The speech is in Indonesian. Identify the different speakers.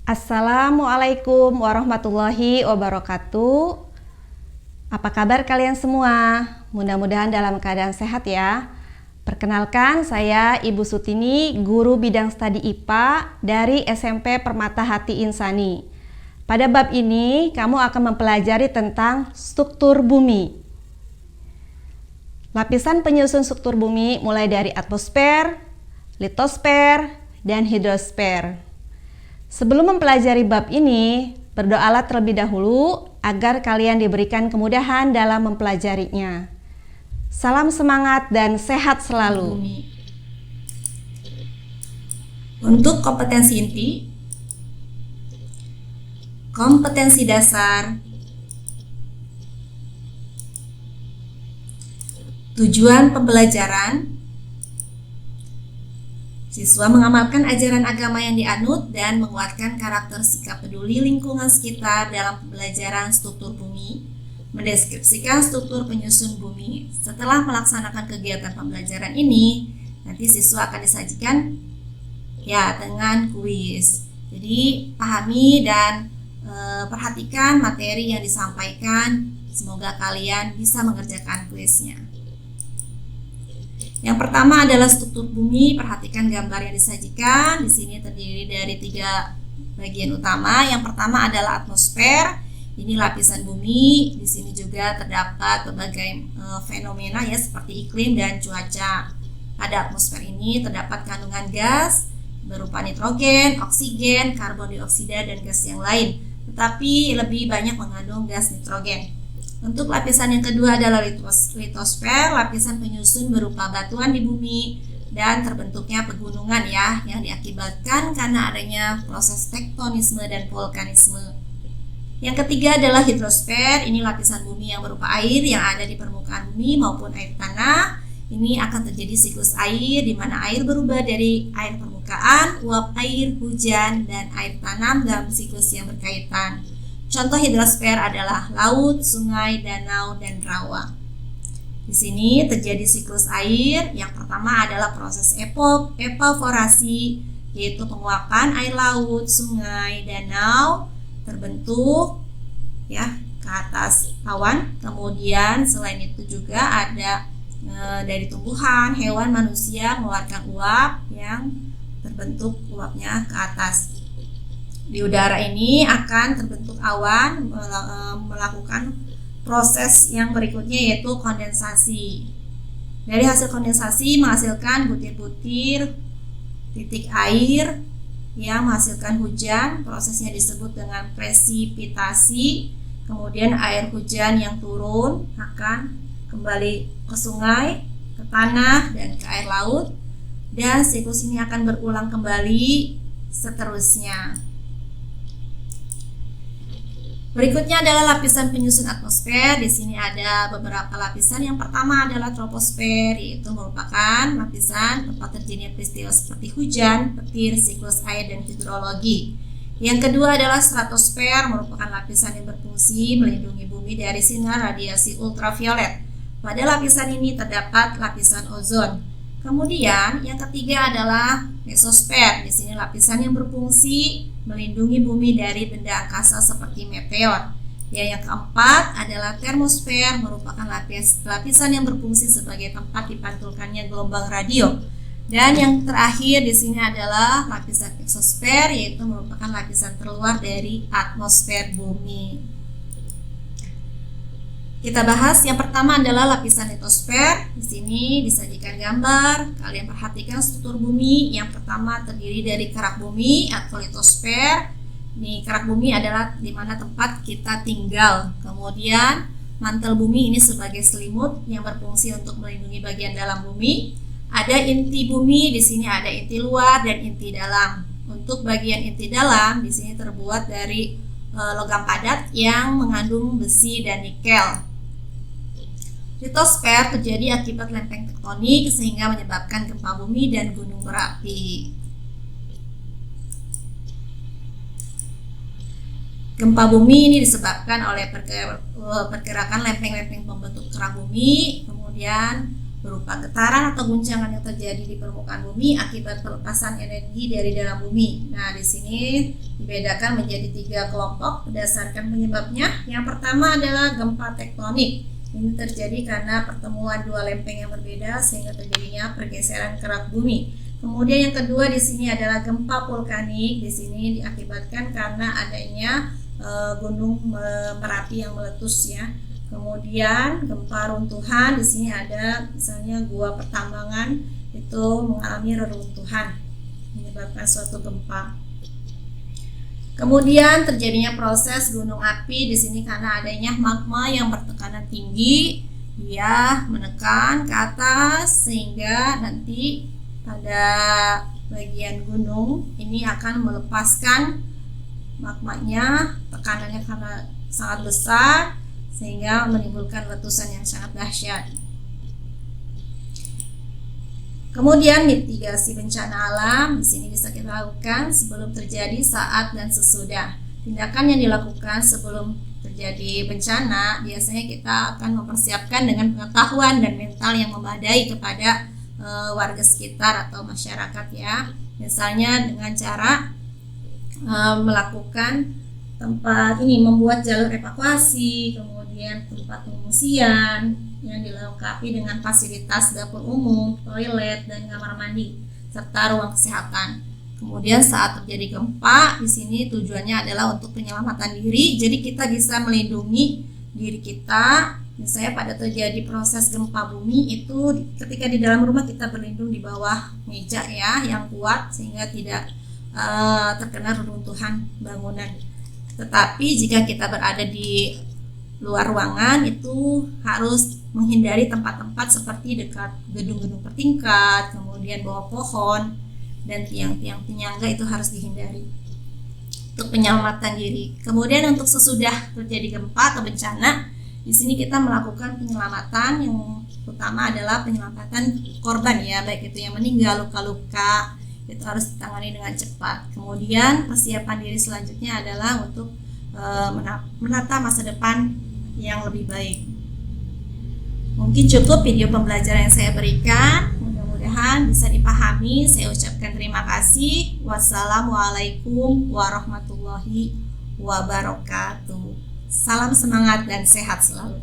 Speaker 1: Assalamualaikum warahmatullahi wabarakatuh. Apa kabar kalian semua? Mudah-mudahan dalam keadaan sehat ya. Perkenalkan, saya Ibu Sutini, guru bidang studi IPA dari SMP Permata Hati Insani. Pada bab ini, kamu akan mempelajari tentang struktur bumi. Lapisan penyusun struktur bumi mulai dari atmosfer, litosfer, dan hidrosfer. Sebelum mempelajari bab ini, berdoalah terlebih dahulu agar kalian diberikan kemudahan dalam mempelajarinya. Salam semangat dan sehat selalu.
Speaker 2: Untuk kompetensi inti, kompetensi dasar, tujuan pembelajaran, siswa mengamalkan ajaran agama yang dianut dan menguatkan karakter sikap peduli lingkungan sekitar dalam pembelajaran struktur bumi, mendeskripsikan struktur penyusun bumi. Setelah melaksanakan kegiatan pembelajaran ini, nanti siswa akan disajikan dengan kuis. Jadi pahami dan perhatikan materi yang disampaikan. Semoga kalian bisa mengerjakan kuisnya. Yang pertama adalah struktur bumi. Perhatikan gambar yang disajikan. Di sini terdiri dari 3 bagian utama. Yang pertama adalah atmosfer. Ini lapisan bumi. Di sini juga terdapat berbagai fenomena ya seperti iklim dan cuaca. Pada atmosfer ini terdapat kandungan gas berupa nitrogen, oksigen, karbon dioksida dan gas yang lain. Tetapi lebih banyak mengandung gas nitrogen. Untuk lapisan yang kedua adalah litosfer, lapisan penyusun berupa batuan di bumi dan terbentuknya pegunungan ya, yang diakibatkan karena adanya proses tektonisme dan vulkanisme. Yang ketiga adalah hidrosfer, ini lapisan bumi yang berupa air yang ada di permukaan bumi maupun air tanah. Ini akan terjadi siklus air di mana air berubah dari air permukaan, uap air, hujan, dan air tanam dalam siklus yang berkaitan. Contoh hidrosfer adalah laut, sungai, danau, dan rawa. Di sini terjadi siklus air. Yang pertama adalah proses evaporasi, yaitu penguapan air laut, sungai, danau terbentuk ya ke atas awan. Kemudian selain itu juga ada dari tumbuhan, hewan, manusia mengeluarkan uap yang terbentuk uapnya ke atas. Di udara ini akan terbentuk awan melakukan proses yang berikutnya yaitu kondensasi. Dari hasil kondensasi menghasilkan butir-butir titik air yang menghasilkan hujan. Prosesnya disebut dengan presipitasi. Kemudian air hujan yang turun akan kembali ke sungai, ke tanah, dan ke air laut. Dan siklus ini akan berulang kembali seterusnya. Berikutnya adalah lapisan penyusun atmosfer. Di sini ada beberapa lapisan. Yang pertama adalah troposfer, yaitu merupakan lapisan tempat terjadinya peristiwa seperti hujan, petir, siklus air, dan hidrologi. Yang kedua adalah stratosfer, merupakan lapisan yang berfungsi melindungi bumi dari sinar radiasi ultraviolet. Pada lapisan ini terdapat lapisan ozon. Kemudian yang ketiga adalah mesosfer. Di sini lapisan yang berfungsi melindungi bumi dari benda angkasa seperti meteor. Yang keempat adalah termosfer, merupakan lapisan yang berfungsi sebagai tempat dipantulkannya gelombang radio. Dan yang terakhir di sini adalah lapisan eksosfer, yaitu merupakan lapisan terluar dari atmosfer bumi. Kita bahas yang pertama adalah lapisan litosfer. Di sini disajikan gambar. Kalian perhatikan struktur bumi. Yang pertama terdiri dari kerak bumi atau litosfer. Ini kerak bumi adalah di mana tempat kita tinggal. Kemudian mantel bumi ini sebagai selimut yang berfungsi untuk melindungi bagian dalam bumi. Ada inti bumi, di sini ada inti luar dan inti dalam. Untuk bagian inti dalam di sini terbuat dari logam padat yang mengandung besi dan nikel. Litosfer terjadi akibat lempeng tektonik sehingga menyebabkan gempa bumi dan gunung berapi. Gempa bumi ini disebabkan oleh pergerakan lempeng-lempeng pembentuk kerak bumi, kemudian berupa getaran atau guncangan yang terjadi di permukaan bumi akibat pelepasan energi dari dalam bumi. Nah, di sini dibedakan menjadi 3 kelompok berdasarkan penyebabnya. Yang pertama adalah gempa tektonik. Ini terjadi karena pertemuan 2 lempeng yang berbeda sehingga terjadinya pergeseran kerak bumi. Kemudian yang kedua di sini adalah gempa vulkanik. Di sini diakibatkan karena adanya gunung Merapi yang meletus ya. Kemudian gempa runtuhan, di sini ada misalnya gua pertambangan itu mengalami reruntuhan menyebabkan suatu gempa. Kemudian terjadinya proses gunung api di sini karena adanya magma yang bertekanan tinggi, dia menekan ke atas sehingga nanti pada bagian gunung ini akan melepaskan magmanya, tekanannya karena sangat besar sehingga menimbulkan letusan yang sangat dahsyat. Kemudian mitigasi bencana alam di sini bisa kita lakukan sebelum terjadi, saat dan sesudah. Tindakan yang dilakukan sebelum terjadi bencana biasanya kita akan mempersiapkan dengan pengetahuan dan mental yang memadai kepada warga sekitar atau masyarakat ya. Misalnya dengan cara melakukan membuat jalur evakuasi, kemudian tempat pengungsian yang dilengkapi dengan fasilitas dapur umum, toilet dan kamar mandi serta ruang kesehatan. Kemudian saat terjadi gempa, di sini tujuannya adalah untuk penyelamatan diri. Jadi kita bisa melindungi diri kita. Misalnya pada terjadi proses gempa bumi itu ketika di dalam rumah kita berlindung di bawah meja ya yang kuat sehingga tidak terkena reruntuhan bangunan. Tetapi jika kita berada di luar ruangan itu harus menghindari tempat-tempat seperti dekat gedung-gedung bertingkat, kemudian bawah pohon dan tiang-tiang penyangga itu harus dihindari untuk penyelamatan diri. Kemudian untuk sesudah terjadi gempa atau bencana, di sini kita melakukan penyelamatan yang utama adalah penyelamatan korban ya, baik itu yang meninggal, luka-luka, itu harus ditangani dengan cepat. Kemudian persiapan diri selanjutnya adalah untuk menata masa depan yang lebih baik. Mungkin cukup video pembelajaran yang saya berikan, mudah-mudahan bisa dipahami. Saya ucapkan terima kasih. Wassalamualaikum warahmatullahi wabarakatuh. Salam semangat dan sehat selalu.